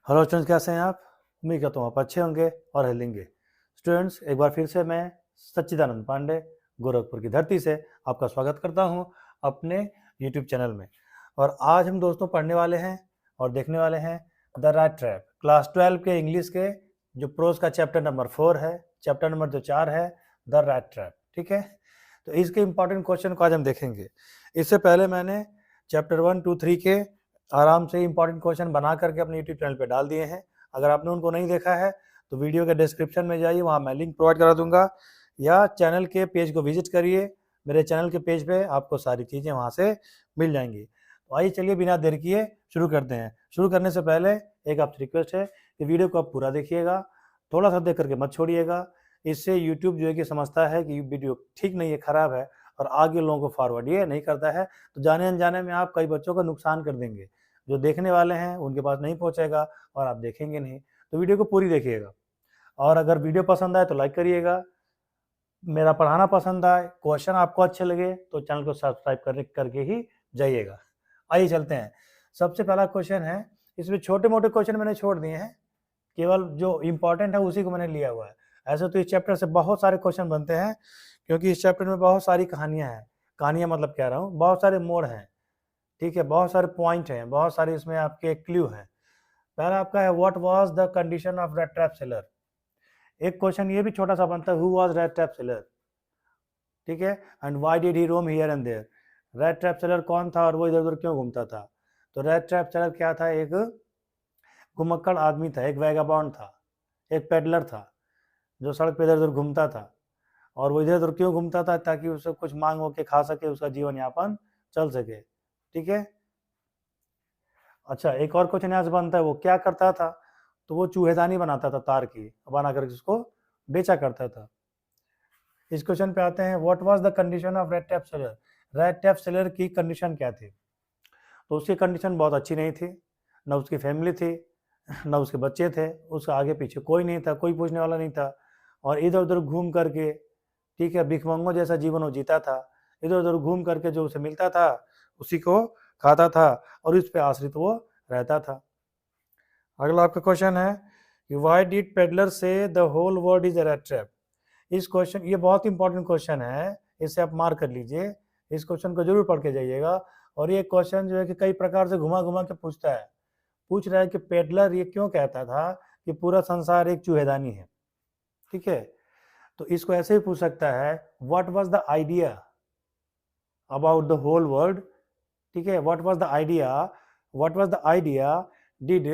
Hello students, कैसे हैं आप? उम्मीद करता हूँ आप अच्छे होंगे और हेल्दी होंगे। स्टूडेंट्स, एक बार फिर से मैं सच्चिदानंद पांडे गोरखपुर की धरती से आपका स्वागत करता हूँ अपने यूट्यूब चैनल में। और आज हम दोस्तों पढ़ने वाले हैं और देखने वाले हैं द रैट ट्रैप, क्लास 12 के इंग्लिश के जो प्रोज का चैप्टर नंबर 4 है, चैप्टर नंबर जो 4 है द रैट ट्रैप। ठीक है, तो इसके इंपॉर्टेंट क्वेश्चन को आज हम देखेंगे। इससे पहले मैंने चैप्टर 1, 2, 3 के आराम से इंपॉर्टेंट क्वेश्चन बना करके अपने यूट्यूब चैनल पे डाल दिए हैं। अगर आपने उनको नहीं देखा है तो वीडियो के डिस्क्रिप्शन में जाइए, वहाँ मैं लिंक प्रोवाइड करा दूंगा, या चैनल के पेज को विजिट करिए। मेरे चैनल के पेज पे आपको सारी चीज़ें वहाँ से मिल जाएंगी। तो आइए चलिए बिना देर किए शुरू करते हैं। शुरू करने से पहले एक आपसे रिक्वेस्ट है कि वीडियो को आप पूरा देखिएगा, थोड़ा सा देख करके मत छोड़िएगा। इससे यूट्यूब जो है कि समझता है कि वीडियो ठीक नहीं है, ख़राब है, और आगे लोगों को फॉरवर्ड ये नहीं करता है, तो जाने अनजाने में आप कई बच्चों का नुकसान कर देंगे। जो देखने वाले हैं उनके पास नहीं पहुंचेगा और आप देखेंगे नहीं। तो वीडियो को पूरी देखिएगा, और अगर वीडियो पसंद आए तो लाइक करिएगा। मेरा पढ़ाना पसंद आए, क्वेश्चन आपको अच्छे लगे तो चैनल को सब्सक्राइब करके ही जाइएगा। आइए चलते हैं। सबसे पहला क्वेश्चन है, इसमें छोटे मोटे क्वेश्चन मैंने छोड़ दिए हैं, केवल जो इंपॉर्टेंट है उसी को मैंने लिया हुआ है। ऐसे तो इस चैप्टर से बहुत सारे क्वेश्चन बनते हैं, क्योंकि इस चैप्टर में बहुत सारी कहानियां हैं। कहानियां मतलब कह रहा हूँ, बहुत सारे मोड़ हैं, ठीक है, बहुत सारे पॉइंट हैं, बहुत सारे इसमें आपके क्लू हैं। पहला आपका है what was the condition of rat trap seller. एक क्वेश्चन ये भी छोटा सा बनता है, who was rat trap seller, ठीक है, and why did he roam here and there. Rat trap seller कौन था और वो इधर उधर क्यों घूमता था? तो रेड ट्रैप सेलर क्या था? एक घुमक्कड़ आदमी था, एक वैगाबॉन्ड था, एक पेडलर था जो सड़क पे इधर उधर घूमता था। और वो इधर उधर क्यों घूमता था? ताकि उसे कुछ मांग हो के खा सके, उसका जीवन यापन चल सके। ठीक है, अच्छा, एक और क्वेश्चन यहाँ से बनता है, वो क्या करता था? तो वो चूहेदानी बनाता था, तार की बना करके उसको बेचा करता था। इस क्वेश्चन पे आते हैं, what was the condition of red tap seller. Red tap seller की कंडीशन क्या थी? तो उसकी कंडीशन बहुत अच्छी नहीं थी, न उसकी फैमिली थी, न उसके बच्चे थे, उसका आगे पीछे कोई नहीं था, कोई पूछने वाला नहीं था, और इधर उधर घूम करके, ठीक है, भिखमंगों जैसा जीवन वो जीता था। इधर उधर घूम करके जो उसे मिलता था उसी को खाता था, और उस पर आश्रित वो रहता था। अगला आपका क्वेश्चन है कि why did peddler say the whole world is a rat trap. इस क्वेश्चन, ये बहुत इंपॉर्टेंट क्वेश्चन है, इसे आप मार्क कर लीजिए, इस क्वेश्चन को जरूर पढ़ के जाइएगा। और ये क्वेश्चन जो है कि कई प्रकार से घुमा घुमा के पूछता है। पूछ रहा है कि पेडलर ये क्यों कहता था कि पूरा संसार एक चूहेदानी है। ठीक है, तो इसको ऐसे ही पूछ सकता है, what was the idea about the whole world. ठीक है, what was the idea did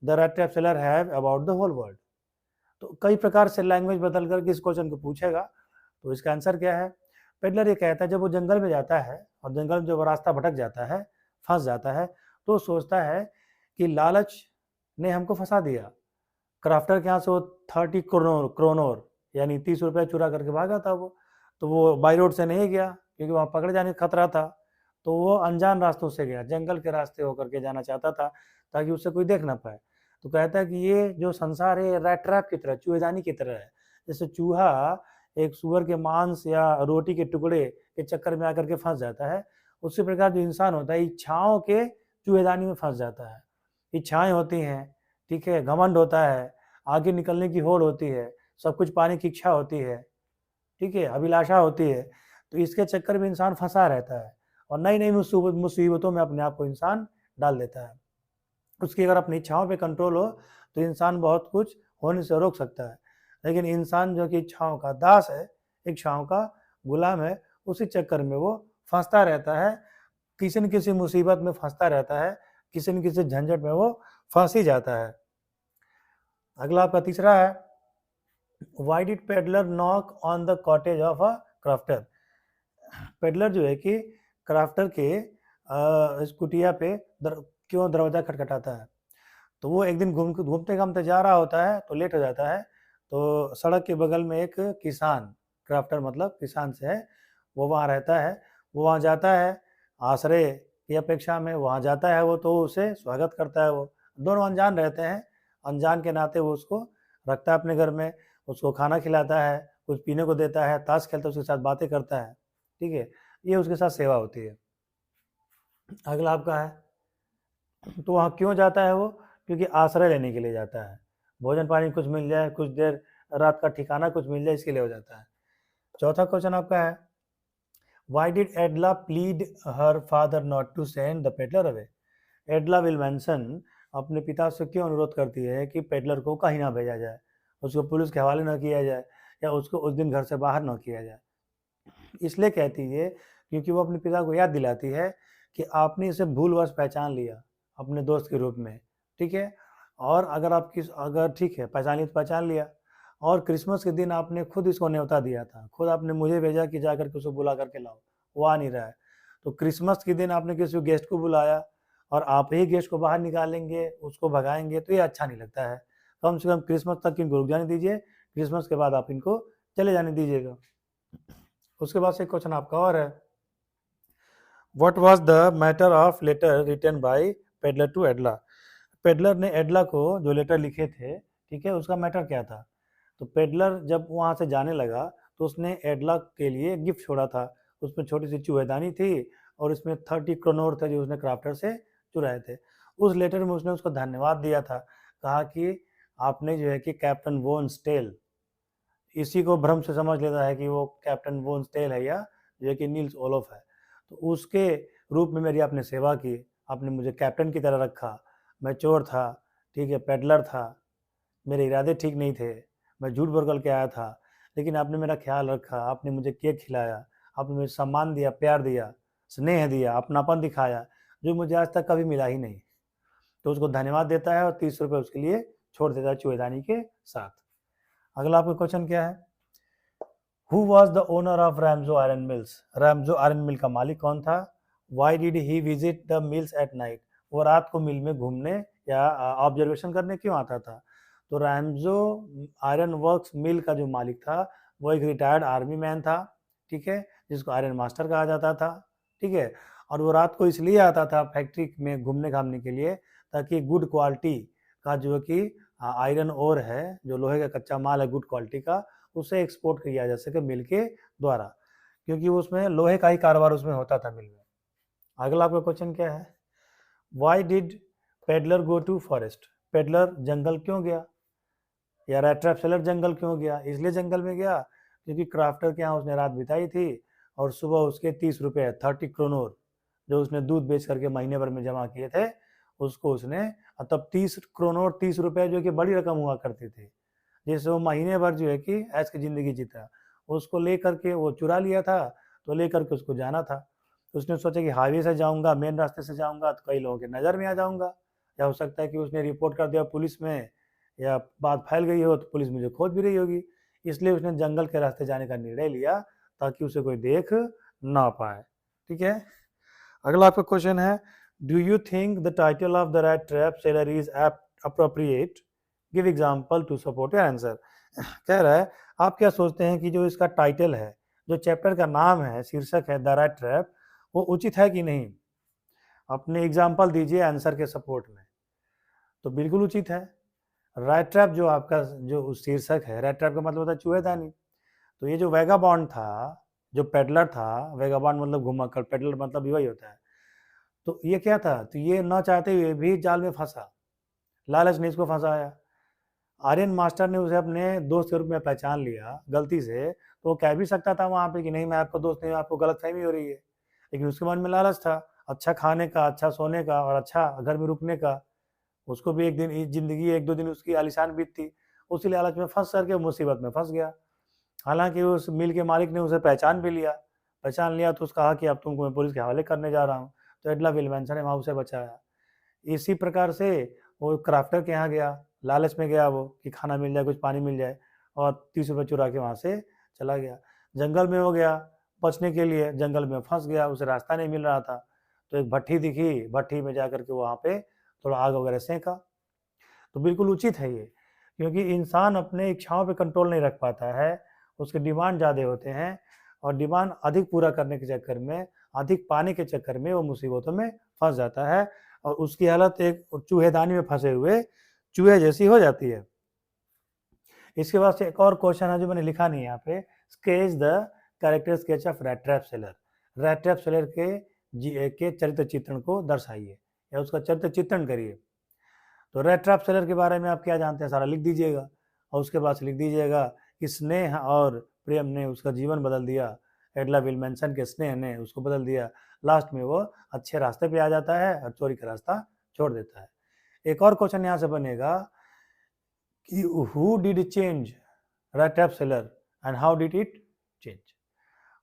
the rat trap seller have about the whole world. तो कई प्रकार से लैंग्वेज बदल करके इस क्वेश्चन को पूछेगा। तो इसका आंसर क्या है? पेडलर ये कहता है, जब वो जंगल में जाता है और जंगल में जब वो रास्ता भटक जाता है, फंस जाता है, तो सोचता है कि लालच ने हमको फंसा दिया। क्राफ्टर के यहाँ से वो 30 क्रोनोर यानी 30 रुपये चुरा करके भागा था वो। तो वो बाई रोड से नहीं गया, क्योंकि वहाँ पकड़े जाने का खतरा था। तो वो अनजान रास्तों से गया, जंगल के रास्ते होकर के जाना चाहता था, ताकि उससे कोई देख ना पाए। तो कहता है कि ये जो संसार है रैट ट्रैप की तरह, चूहेदानी की तरह है। जैसे चूहा एक सुअर के मांस या रोटी के टुकड़े के चक्कर में आकर के फंस जाता है, उसी प्रकार जो इंसान होता है इच्छाओं के चूहेदानी में फंस जाता है। इच्छाएं होती हैं, ठीक है, घमंड होता है, आगे निकलने की होड़ होती है, सब कुछ पाने की इच्छा होती है, ठीक है, अभिलाषा होती है। तो इसके चक्कर में इंसान फंसा रहता है और नई नई मुसीबतों में अपने आप को इंसान डाल देता है। उसकी अगर अपनी इच्छाओं पे कंट्रोल हो तो इंसान बहुत कुछ होने से रोक सकता है। लेकिन इंसान जो कि इच्छाओं का दास है, इच्छाओं का गुलाम है, उसी चक्कर में वो फंसता रहता है, किसी न किसी मुसीबत में फंसता रहता है, किसी न किसी झंझट में वो फंस ही जाता है। अगला आपका तीसरा है, why did peddler knock on the cottage of a crafter. Peddler जो है कि क्राफ्टर के इस कुटिया पे क्यों दरवाजा खटखटाता है? तो वो एक दिन घूमते घामते जा रहा होता है, तो लेट हो जाता है। तो सड़क के बगल में एक किसान, क्राफ्टर मतलब किसान से है, वो वहाँ रहता है। वो वहाँ जाता है आश्रय की अपेक्षा में, वहाँ जाता है वो, तो उसे स्वागत करता है। वो दोनों अनजान रहते हैं, अनजान के नाते वो उसको रखता है अपने घर में, उसको खाना खिलाता है, कुछ पीने को देता है, ताश खेलता है, उसके साथ बातें करता है। ठीक है, ये उसके साथ सेवा होती है। अगला आपका है, तो वहाँ क्यों जाता है वो? क्योंकि आश्रय लेने के लिए जाता है, भोजन पानी कुछ मिल जाए, कुछ देर रात का ठिकाना कुछ मिल जाए, इसके लिए हो जाता है। चौथा क्वेश्चन आपका है, Why did Edla plead her father not to send the peddler away? एडला विल्मैनसन अपने पिता से क्यों अनुरोध करती है कि पेडलर को कहीं ना भेजा जाए, उसको पुलिस के हवाले न किया जाए या उसको उस दिन घर से बाहर न किया जाए? इसलिए कहती है क्योंकि वो अपने पिता को याद दिलाती है कि आपने इसे भूलवश पहचान लिया अपने दोस्त के रूप में, ठीक है, और अगर ठीक है पहचान लिया तो पहचान लिया, और क्रिसमस के दिन आपने खुद इसको न्योता दिया था, खुद आपने मुझे भेजा कि जाकर के उसको बुला करके लाओ, वो आ नहीं रहा है, तो क्रिसमस के दिन आपने किसी गेस्ट को बुलाया और आप ही गेस्ट को बाहर निकालेंगे, उसको भगाएंगे, तो ये अच्छा नहीं लगता है। कम से कम क्रिसमस तक इनको रुक जाने दीजिए, क्रिसमस के बाद आप इनको चले जाने दीजिएगा। उसके बाद से क्वेश्चन आपका और है, what was the matter of letter written by peddler to Edla? Peddler ने एडला को जो लेटर लिखे थे, ठीक है, उसका मैटर क्या था? तो पेडलर जब वहाँ से जाने लगा तो उसने एडला के लिए गिफ्ट छोड़ा था, उसमें छोटी सी चूहेदानी थी और इसमें 30 क्रोनोर थे जो उसने क्राफ्टर से चुराए थे। उस लेटर में उसने उसको धन्यवाद दिया था, कहा कि आपने जो है कि कैप्टन वोन स्टेल, इसी को भ्रम से समझ लेता है कि वो कैप्टन वोन स्टेल है या जो है कि नील्स ओलोफ है, तो उसके रूप में मेरी आपने सेवा की, आपने मुझे कैप्टन की तरह रखा, मैं चोर था, ठीक है, पेडलर था, मेरे इरादे ठीक नहीं थे, मैं झूठ बोल के आया था, लेकिन आपने मेरा ख्याल रखा, आपने मुझे केक खिलाया, आपने मुझे सम्मान दिया, प्यार दिया, स्नेह दिया, अपनापन दिखाया, जो मुझे आज तक कभी मिला ही नहीं। तो उसको धन्यवाद देता है और 30 रुपये उसके लिए छोड़ देता है चूहेदानी के साथ। अगला आपका क्वेश्चन क्या है, who was the owner of Ramsjo iron mills? Ramsjo iron mill का मालिक कौन था? Why did he visit the mills at night? वो रात को मिल में घूमने या ऑब्जर्वेशन करने क्यों आता था? तो रैमजो आयरन वर्क्स मिल का जो मालिक था वो एक रिटायर्ड आर्मी मैन था, ठीक है, जिसको आयरन मास्टर कहा जाता था, ठीक है, और वो रात को इसलिए आता था फैक्ट्री में घूमने घामने के लिए ताकि गुड क्वालिटी का जो कि आयरन ओर है, जो लोहे का कच्चा माल है गुड क्वालिटी का, उसे एक्सपोर्ट किया जा सके मिल के द्वारा, क्योंकि उसमें लोहे का ही कारोबार उसमें होता था मिल में। अगला आपका क्वेश्चन क्या है, why did peddler go to forest? Peddler जंगल क्यों गया या रैट्रैप सेलर जंगल क्यों गया? इसलिए जंगल में गया क्योंकि क्राफ्टर के यहाँ उसने रात बिताई थी और सुबह उसके 30 रुपये 30 क्रोनोर जो उसने दूध बेच करके महीने भर में जमा किए थे, उसको उसने, तब 30 क्रोनोर 30 रुपये जो कि बड़ी रकम हुआ करती थी, जिससे वो महीने भर जो है कि ऐश की ज़िंदगी जीता, उसको लेकर के वो चुरा लिया था, तो लेकर के उसको जाना था, तो उसने सोचा कि हाईवे से जाऊंगा, मेन रास्ते से जाऊंगा तो कई लोगों के नज़र में आ जाऊंगा, या हो सकता है कि उसने रिपोर्ट कर दिया पुलिस में या बात फैल गई हो तो पुलिस मुझे खोज भी रही होगी, इसलिए उसने जंगल के रास्ते जाने का निर्णय लिया ताकि उसे कोई देख ना पाए, ठीक है। अगला आपका क्वेश्चन है, do you think the title of the rat trap seller is appropriate? Give example to support your answer. कह रहा है आप क्या सोचते हैं कि जो इसका टाइटल है, जो चैप्टर का नाम है, शीर्षक है द रैट ट्रैप, वो उचित है कि नहीं? अपने एग्जाम्पल दीजिए आंसर के सपोर्ट में। तो बिल्कुल उचित है। रैट ट्रैप जो आपका जो शीर्षक है, रैट ट्रैप का मतलब होता है चूहेदानी, तो ये जो वेगाबॉन्ड था, जो पेडलर था, वेगाबॉन्ड मतलब घुमक्कड़, पेडलर मतलब वही होता है, तो ये क्या था, तो ये ना चाहते हुए भी जाल में फंसा, लालच ने इसको फंसाया, आर्यन मास्टर ने उसे अपने दोस्त के रूप में पहचान लिया गलती से, तो वो कह भी सकता था वहाँ पे कि नहीं मैं आपका दोस्त नहीं, आपको गलतफहमी हो रही है, लेकिन उसके मन में लालच था अच्छा खाने का, अच्छा सोने का और अच्छा घर में रुकने का, उसको भी एक दिन जिंदगी एक दो दिन उसकी आलिशान बीतती, उसी लालच में फंस करके मुसीबत में फंस गया। हालांकि उस मिल के मालिक ने उसे पहचान लिया तो उसने कहा कि अब तुमको मैं पुलिस के हवाले करने जा रहा हूँ, तो एडला विल्मैनसन ने वहाँ उसे बचाया। इसी प्रकार से वो क्राफ्टर के यहाँ गया, लालच में गया वो कि खाना मिल जाए, कुछ पानी मिल जाए, और 30 रुपये चुरा के वहाँ से चला गया। जंगल में हो गया बचने के लिए, जंगल में फंस गया, उसे रास्ता नहीं मिल रहा था, तो एक भट्टी दिखी, भट्टी में जा करके वहाँ पे थोड़ा आग वगैरह सेंका। तो बिल्कुल उचित है ये, क्योंकि इंसान अपने इच्छाओं पे कंट्रोल नहीं रख पाता है, उसके डिमांड ज़्यादा होते हैं, और डिमांड अधिक पूरा करने के चक्कर में, अधिक पाने के चक्कर में वो मुसीबतों में फंस जाता है और उसकी हालत एक चूहेदानी में फंसे हुए चूहे जैसी हो जाती है। इसके बाद से एक और क्वेश्चन है जो मैंने लिखा नहीं है यहाँ पे, sketch the character sketch of rat trap seller. Rat trap seller के चरित्र चित्रण को दर्शाइए या उसका चरित्र चित्रण करिए। तो रेड ट्रैप सेलर के बारे में आप क्या जानते हैं सारा लिख दीजिएगा, और उसके बाद लिख दीजिएगा कि स्नेह और प्रेम ने उसका जीवन बदल दिया। एडला विल्मनसन के स्नेह ने उसको बदल दिया। लास्ट में वो अच्छे रास्ते पे आ जाता है और चोरी का रास्ता छोड़ देता है। एक और क्वेश्चन यहाँ से बनेगा कि who did change red trap seller and how did it change.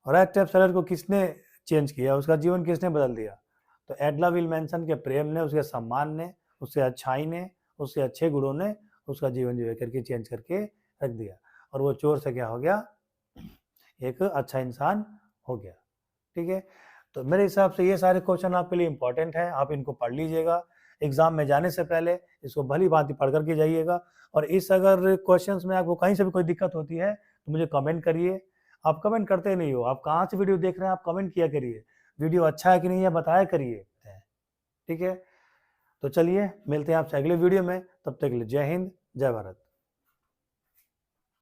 Red trap seller को किसने चेंज किया, उसका जीवन किसने बदल दिया? तो एडला विल्मनसन के प्रेम ने, उसके सम्मान ने, उससे अच्छाई ने, उससे अच्छे गुणों ने उसका जीवन जो है करके चेंज करके रख दिया, और वो चोर से क्या हो गया, एक अच्छा इंसान हो गया। ठीक है, तो मेरे हिसाब से ये सारे क्वेश्चन आपके लिए इंपॉर्टेंट हैं, आप इनको पढ़ लीजिएगा। एग्जाम में जाने से पहले इसको भली भांति पढ़ करके जाइएगा। और इस अगर क्वेश्चंस में आपको कहीं से भी कोई दिक्कत होती है तो मुझे कमेंट करिए। आप कमेंट करते नहीं हो, आप कहाँ से वीडियो देख रहे हैं, आप कमेंट किया करिए, वीडियो अच्छा है कि नहीं है बताया करिए। ठीक है, तो चलिए मिलते हैं आपसे अगले वीडियो में, तब तक के लिए जय हिंद जय भारत।